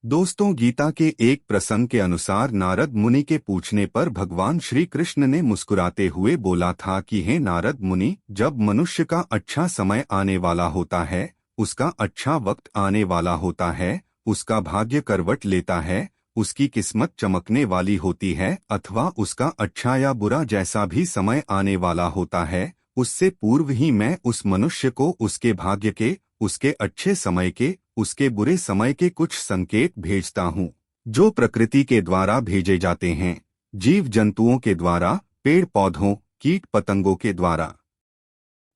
दोस्तों, गीता के एक प्रसंग के अनुसार नारद मुनि के पूछने पर भगवान श्री कृष्ण ने मुस्कुराते हुए बोला था कि हे नारद मुनि, जब मनुष्य का अच्छा समय आने वाला होता है, उसका अच्छा वक्त आने वाला होता है, उसका भाग्य करवट लेता है, उसकी किस्मत चमकने वाली होती है अथवा उसका अच्छा या बुरा जैसा भी समय आने वाला होता है, उससे पूर्व ही मैं उस मनुष्य को उसके भाग्य के, उसके अच्छे समय के, उसके बुरे समय के कुछ संकेत भेजता हूँ, जो प्रकृति के द्वारा भेजे जाते हैं, जीव जंतुओं के द्वारा, पेड़ पौधों, कीट पतंगों के द्वारा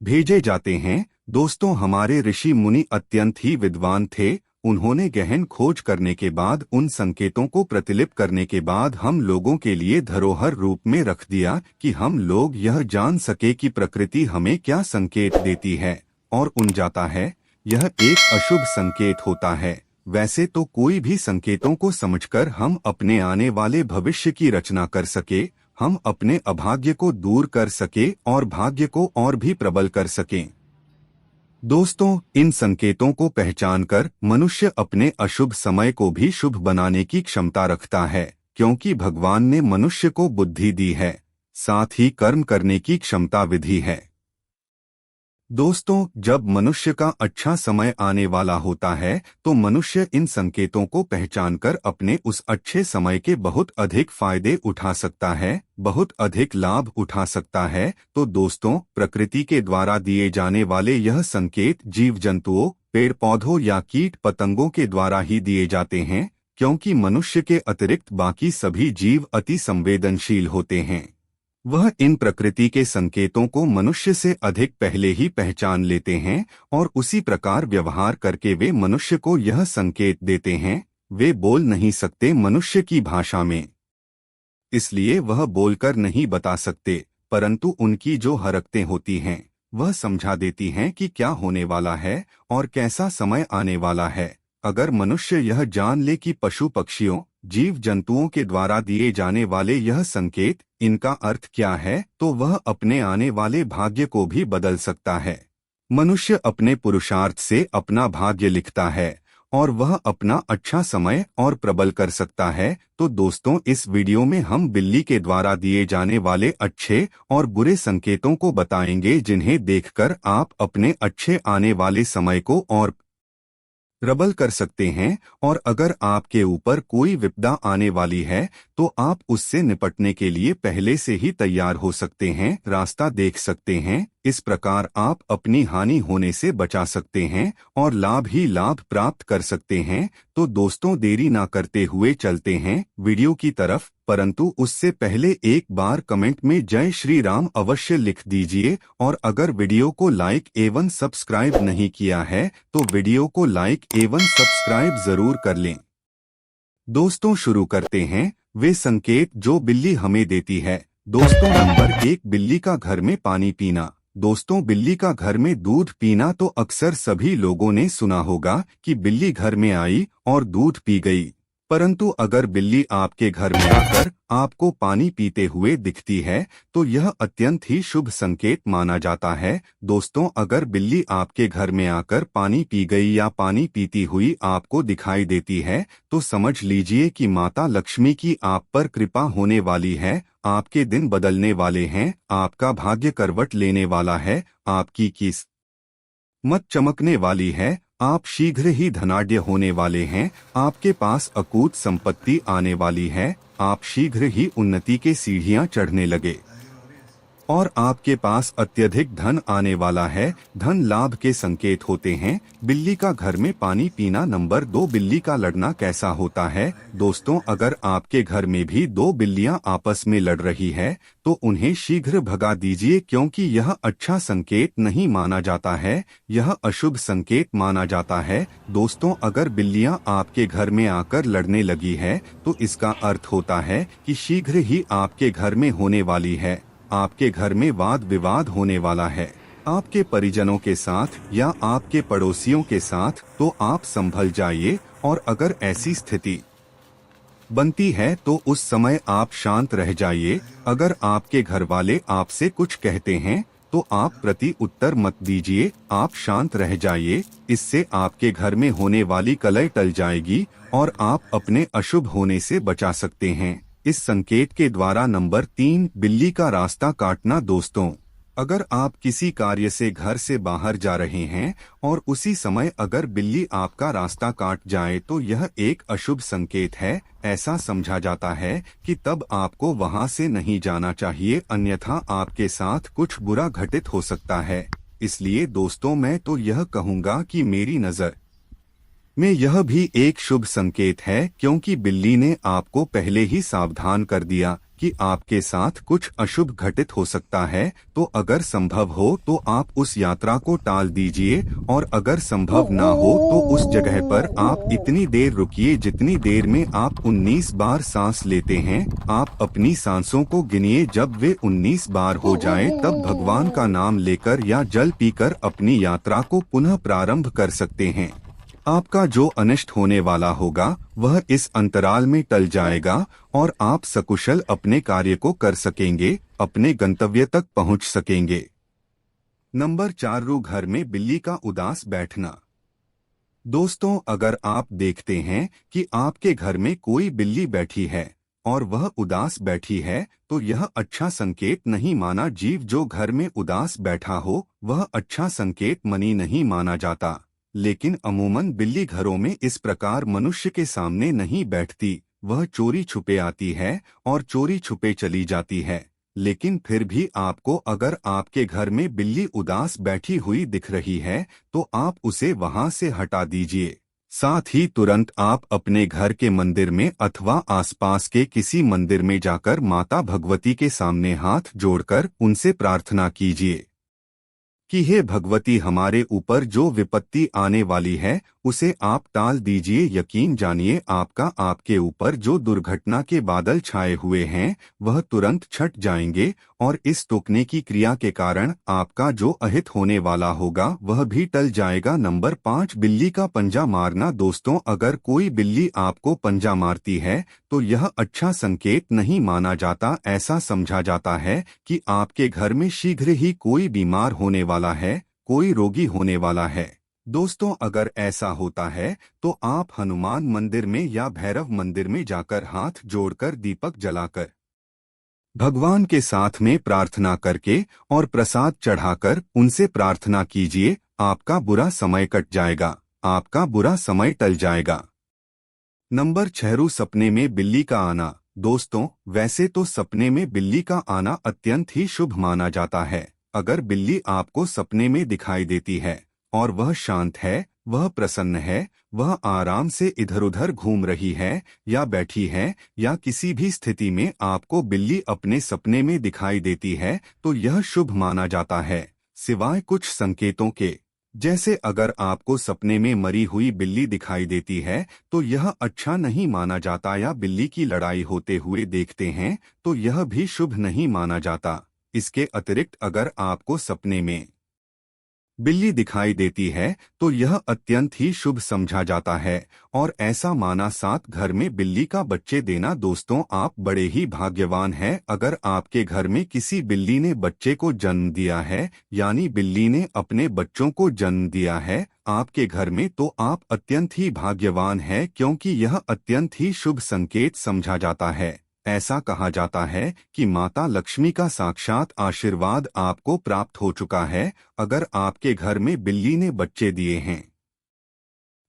भेजे जाते हैं। दोस्तों, हमारे ऋषि मुनि अत्यंत ही विद्वान थे। उन्होंने गहन खोज करने के बाद, उन संकेतों को प्रतिलिपि करने के बाद हम लोगों के लिए धरोहर रूप में रख दिया कि हम लोग यह जान सके कि प्रकृति हमें क्या संकेत देती है और उन जाता है। यह एक अशुभ संकेत होता है। वैसे तो कोई भी संकेतों को समझकर हम अपने आने वाले भविष्य की रचना कर सके, हम अपने अभाग्य को दूर कर सके और भाग्य को और भी प्रबल कर सकें। दोस्तों, इन संकेतों को पहचानकर मनुष्य अपने अशुभ समय को भी शुभ बनाने की क्षमता रखता है, क्योंकि भगवान ने मनुष्य को बुद्धि दी है, साथ ही कर्म करने की क्षमता विधि है। दोस्तों, जब मनुष्य का अच्छा समय आने वाला होता है तो मनुष्य इन संकेतों को पहचानकर अपने उस अच्छे समय के बहुत अधिक फायदे उठा सकता है, बहुत अधिक लाभ उठा सकता है। तो दोस्तों, प्रकृति के द्वारा दिए जाने वाले यह संकेत जीव जंतुओं, पेड़ पौधों या कीट पतंगों के द्वारा ही दिए जाते हैं, क्योंकि मनुष्य के अतिरिक्त बाकी सभी जीव अति संवेदनशील होते हैं। वह इन प्रकृति के संकेतों को मनुष्य से अधिक पहले ही पहचान लेते हैं और उसी प्रकार व्यवहार करके वे मनुष्य को यह संकेत देते हैं। वे बोल नहीं सकते मनुष्य की भाषा में, इसलिए वह बोलकर नहीं बता सकते, परंतु उनकी जो हरकतें होती हैं वह समझा देती हैं कि क्या होने वाला है और कैसा समय आने वाला है। अगर मनुष्य यह जान ले कि पशु पक्षियों, जीव जंतुओं के द्वारा दिए जाने वाले यह संकेत, इनका अर्थ क्या है, तो वह अपने आने वाले भाग्य को भी बदल सकता है। मनुष्य अपने पुरुषार्थ से अपना भाग्य लिखता है और वह अपना अच्छा समय और प्रबल कर सकता है। तो दोस्तों, इस वीडियो में हम बिल्ली के द्वारा दिए जाने वाले अच्छे और बुरे संकेतों को बताएंगे, जिन्हें देखकर आप अपने अच्छे आने वाले समय को और प्रबल कर सकते हैं। और अगर आपके ऊपर कोई विपदा आने वाली है तो आप उससे निपटने के लिए पहले से ही तैयार हो सकते हैं, रास्ता देख सकते हैं। इस प्रकार आप अपनी हानि होने से बचा सकते हैं और लाभ ही लाभ प्राप्त कर सकते हैं। तो दोस्तों, देरी ना करते हुए चलते हैं वीडियो की तरफ, परंतु उससे पहले एक बार कमेंट में जय श्री राम अवश्य लिख दीजिए। और अगर वीडियो को लाइक एवं सब्सक्राइब नहीं किया है तो वीडियो को लाइक एवं सब्सक्राइब जरूर कर लें। दोस्तों, शुरू करते हैं। वे संकेत जो बिल्ली हमें देती है। दोस्तों, नंबर 1, बिल्ली का घर में पानी पीना। दोस्तों, बिल्ली का घर में दूध पीना तो अक्सर सभी लोगों ने सुना होगा कि बिल्ली घर में आई और दूध पी गई। परंतु अगर बिल्ली आपके घर में आकर आपको पानी पीते हुए दिखती है तो यह अत्यंत ही शुभ संकेत माना जाता है। दोस्तों, अगर बिल्ली आपके घर में आकर पानी पी गई या पानी पीती हुई आपको दिखाई देती है तो समझ लीजिए कि माता लक्ष्मी की आप पर कृपा होने वाली है, आपके दिन बदलने वाले हैं, आपका भाग्य करवट लेने वाला है, आपकी किस्मत चमकने वाली है, आप शीघ्र ही धनाढ्य होने वाले हैं, आपके पास अकूत संपत्ति आने वाली है, आप शीघ्र ही उन्नति के सीढ़ियां चढ़ने लगे और आपके पास अत्यधिक धन आने वाला है। धन लाभ के संकेत होते हैं। बिल्ली का घर में पानी पीना। नंबर 2, बिल्ली का लड़ना कैसा होता है। दोस्तों, अगर आपके घर में भी दो बिल्लियां आपस में लड़ रही है तो उन्हें शीघ्र भगा दीजिए, क्योंकि यह अच्छा संकेत नहीं माना जाता है, यह अशुभ संकेत माना जाता है। दोस्तों, अगर बिल्लियां आपके घर में आकर लड़ने लगी है तो इसका अर्थ होता है कि शीघ्र ही आपके घर में होने वाली है, आपके घर में वाद विवाद होने वाला है, आपके परिजनों के साथ या आपके पड़ोसियों के साथ। तो आप संभल जाइए और अगर ऐसी स्थिति बनती है तो उस समय आप शांत रह जाइए। अगर आपके घर वाले आपसे कुछ कहते हैं तो आप प्रति उत्तर मत दीजिए, आप शांत रह जाइए। इससे आपके घर में होने वाली कलह टल जाएगी और आप अपने अशुभ होने से बचा सकते हैं। इस संकेत के द्वारा नंबर 3, बिल्ली का रास्ता काटना। दोस्तों, अगर आप किसी कार्य से घर से बाहर जा रहे हैं और उसी समय अगर बिल्ली आपका रास्ता काट जाए तो यह एक अशुभ संकेत है। ऐसा समझा जाता है कि तब आपको वहां से नहीं जाना चाहिए, अन्यथा आपके साथ कुछ बुरा घटित हो सकता है। इसलिए दोस्तों, मैं तो यह कहूँगा कि मेरी नज़र में यह भी एक शुभ संकेत है, क्योंकि बिल्ली ने आपको पहले ही सावधान कर दिया कि आपके साथ कुछ अशुभ घटित हो सकता है। तो अगर संभव हो तो आप उस यात्रा को टाल दीजिए, और अगर संभव ना हो तो उस जगह पर आप इतनी देर रुकिए जितनी देर में आप 19 बार सांस लेते हैं। आप अपनी सांसों को गिनिए, जब वे 19 बार हो जाएं तब भगवान का नाम लेकर या जल पीकर अपनी यात्रा को पुनः प्रारंभ कर सकते हैं। आपका जो अनिष्ट होने वाला होगा वह इस अंतराल में टल जाएगा और आप सकुशल अपने कार्य को कर सकेंगे, अपने गंतव्य तक पहुंच सकेंगे। नंबर 4, घर में बिल्ली का उदास बैठना। दोस्तों, अगर आप देखते हैं कि आपके घर में कोई बिल्ली बैठी है और वह उदास बैठी है, तो यह अच्छा संकेत नहीं माना। जीव जो घर में उदास बैठा हो वह अच्छा संकेत मनी नहीं माना जाता। लेकिन अमूमन बिल्ली घरों में इस प्रकार मनुष्य के सामने नहीं बैठती, वह चोरी छुपे आती है और चोरी छुपे चली जाती है। लेकिन फिर भी आपको अगर आपके घर में बिल्ली उदास बैठी हुई दिख रही है तो आप उसे वहां से हटा दीजिए। साथ ही तुरंत आप अपने घर के मंदिर में अथवा आसपास के किसी मंदिर में जाकर माता भगवती के सामने हाथ जोड़कर उनसे प्रार्थना कीजिए कि हे भगवती, हमारे ऊपर जो विपत्ति आने वाली है उसे आप टाल दीजिए। यकीन जानिए, आपके ऊपर जो दुर्घटना के बादल छाए हुए हैं वह तुरंत छट जाएंगे, और इस टोकने की क्रिया के कारण आपका जो अहित होने वाला होगा वह भी टल जाएगा। नंबर 5, बिल्ली का पंजा मारना। दोस्तों, अगर कोई बिल्ली आपको पंजा मारती है तो यह अच्छा संकेत नहीं माना जाता। ऐसा समझा जाता है कि आपके घर में शीघ्र ही कोई बीमार होने वाला है, कोई रोगी होने वाला है। दोस्तों, अगर ऐसा होता है तो आप हनुमान मंदिर में या भैरव मंदिर में जाकर हाथ जोड़कर दीपक जलाकर भगवान के साथ में प्रार्थना करके और प्रसाद चढ़ाकर उनसे प्रार्थना कीजिए। आपका बुरा समय कट जाएगा, आपका बुरा समय टल जाएगा। नंबर 6, सपने में बिल्ली का आना। दोस्तों, वैसे तो सपने में बिल्ली का आना अत्यंत ही शुभ माना जाता है। अगर बिल्ली आपको सपने में दिखाई देती है और वह शांत है, वह प्रसन्न है, वह आराम से इधर उधर घूम रही है या बैठी है, या किसी भी स्थिति में आपको बिल्ली अपने सपने में दिखाई देती है तो यह शुभ माना जाता है, सिवाय कुछ संकेतों के। जैसे अगर आपको सपने में मरी हुई बिल्ली दिखाई देती है तो यह अच्छा नहीं माना जाता, या बिल्ली की लड़ाई होते हुए देखते हैं तो यह भी शुभ नहीं माना जाता। इसके अतिरिक्त अगर आपको सपने में बिल्ली दिखाई देती है तो यह अत्यंत ही शुभ समझा जाता है, और ऐसा माना 7, घर में बिल्ली का बच्चे देना। दोस्तों, आप बड़े ही भाग्यवान हैं अगर आपके घर में किसी बिल्ली ने बच्चे को जन्म दिया है, यानी बिल्ली ने अपने बच्चों को जन्म दिया है आपके घर में, तो आप अत्यंत ही भाग्यवान हैं, क्योंकि यह अत्यंत ही शुभ संकेत समझा जाता है। ऐसा कहा जाता है कि माता लक्ष्मी का साक्षात आशीर्वाद आपको प्राप्त हो चुका है अगर आपके घर में बिल्ली ने बच्चे दिए हैं।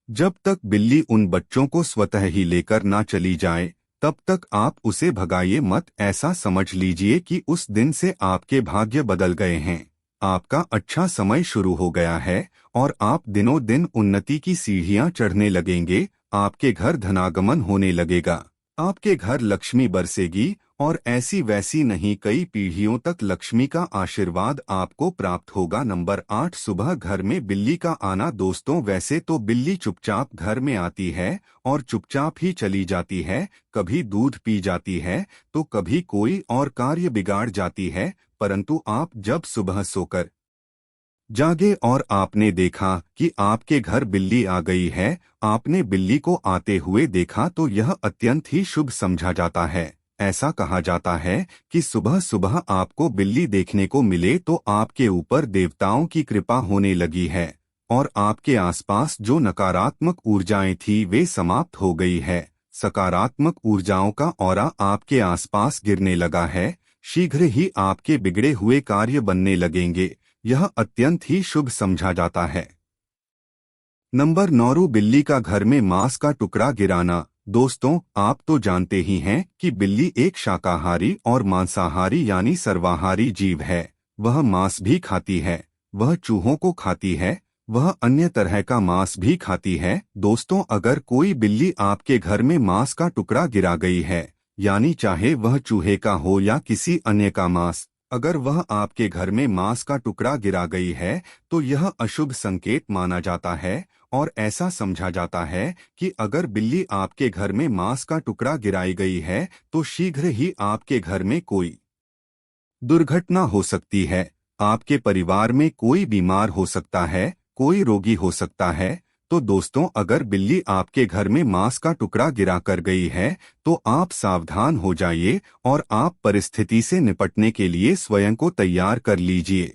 जब तक बिल्ली उन बच्चों को स्वतः ही लेकर ना चली जाए तब तक आप उसे भगाइए मत। ऐसा समझ लीजिए कि उस दिन से आपके भाग्य बदल गए हैं, आपका अच्छा समय शुरू हो गया है और आप दिनों दिन उन्नति की सीढ़ियां चढ़ने लगेंगे। आपके घर धनागमन होने लगेगा, आपके घर लक्ष्मी बरसेगी, और ऐसी वैसी नहीं कई पीढ़ियों तक लक्ष्मी का आशीर्वाद आपको प्राप्त होगा। नंबर 8, सुबह घर में बिल्ली का आना। दोस्तों, वैसे तो बिल्ली चुपचाप घर में आती है और चुपचाप ही चली जाती है, कभी दूध पी जाती है तो कभी कोई और कार्य बिगाड़ जाती है, परंतु आप जब सुबह सोकर जागे और आपने देखा कि आपके घर बिल्ली आ गई है, आपने बिल्ली को आते हुए देखा तो यह अत्यंत ही शुभ समझा जाता है। ऐसा कहा जाता है कि सुबह सुबह आपको बिल्ली देखने को मिले तो आपके ऊपर देवताओं की कृपा होने लगी है और आपके आसपास जो नकारात्मक ऊर्जाएं थी वे समाप्त हो गई है। सकारात्मक ऊर्जाओं का ऑरा आपके आसपास गिरने लगा है। शीघ्र ही आपके बिगड़े हुए कार्य बनने लगेंगे। यह अत्यंत ही शुभ समझा जाता है। नंबर 9, बिल्ली का घर में मांस का टुकड़ा गिराना। दोस्तों, आप तो जानते ही हैं कि बिल्ली एक शाकाहारी और मांसाहारी यानी सर्वाहारी जीव है। वह मांस भी खाती है, वह चूहों को खाती है, वह अन्य तरह का मांस भी खाती है। दोस्तों, अगर कोई बिल्ली आपके घर में मांस का टुकड़ा गिरा गई है, यानी चाहे वह चूहे का हो या किसी अन्य का मांस, अगर वह आपके घर में मांस का टुकड़ा गिरा गई है तो यह अशुभ संकेत माना जाता है और ऐसा समझा जाता है कि अगर बिल्ली आपके घर में मांस का टुकड़ा गिराई गई है तो शीघ्र ही आपके घर में कोई दुर्घटना हो सकती है, आपके परिवार में कोई बीमार हो सकता है, कोई रोगी हो सकता है। तो दोस्तों, अगर बिल्ली आपके घर में मांस का टुकड़ा गिरा कर गई है तो आप सावधान हो जाइए और आप परिस्थिति से निपटने के लिए स्वयं को तैयार कर लीजिए।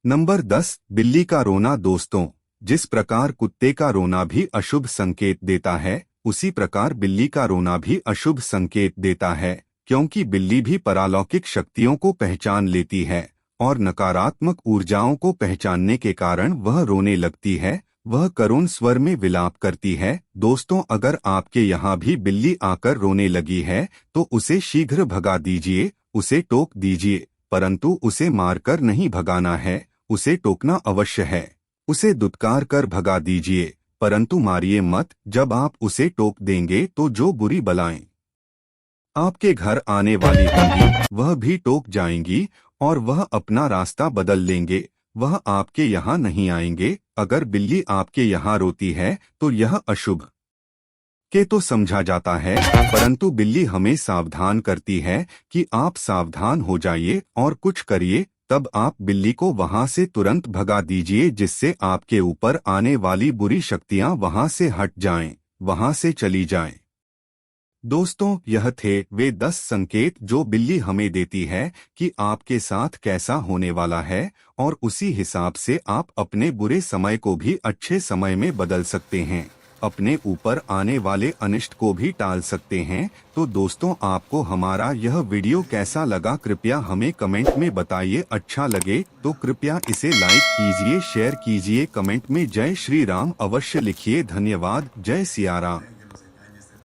नंबर 10, बिल्ली का रोना। दोस्तों, जिस प्रकार कुत्ते का रोना भी अशुभ संकेत देता है, उसी प्रकार बिल्ली का रोना भी अशुभ संकेत देता है, क्योंकि बिल्ली भी परालौकिक शक्तियों को पहचान लेती है और नकारात्मक ऊर्जाओं को पहचानने के कारण वह रोने लगती है। वह करुण स्वर में विलाप करती है। दोस्तों, अगर आपके यहाँ भी बिल्ली आकर रोने लगी है तो उसे शीघ्र भगा दीजिए, उसे टोक दीजिए, परंतु उसे मारकर नहीं भगाना है, उसे टोकना अवश्य है। उसे दुत्कार कर भगा दीजिए, परंतु मारिए मत। जब आप उसे टोक देंगे तो जो बुरी बलाएं आपके घर आने वाली होंगी वह भी टोक जाएंगी और वह अपना रास्ता बदल लेंगे, वह आपके यहाँ नहीं आएंगे। अगर बिल्ली आपके यहाँ रोती है तो यह अशुभ के तो समझा जाता है, परंतु बिल्ली हमें सावधान करती है कि आप सावधान हो जाइए और कुछ करिए। तब आप बिल्ली को वहां से तुरंत भगा दीजिए जिससे आपके ऊपर आने वाली बुरी शक्तियां वहां से हट जाएं, वहां से चली जाएं। दोस्तों, यह थे वे 10 संकेत जो बिल्ली हमें देती है कि आपके साथ कैसा होने वाला है और उसी हिसाब से आप अपने बुरे समय को भी अच्छे समय में बदल सकते हैं, अपने ऊपर आने वाले अनिष्ट को भी टाल सकते हैं। तो दोस्तों, आपको हमारा यह वीडियो कैसा लगा कृपया हमें कमेंट में बताइए। अच्छा लगे तो कृपया इसे लाइक कीजिए, शेयर कीजिए, कमेंट में जय श्री राम अवश्य लिखिए। धन्यवाद। जय सिया राम।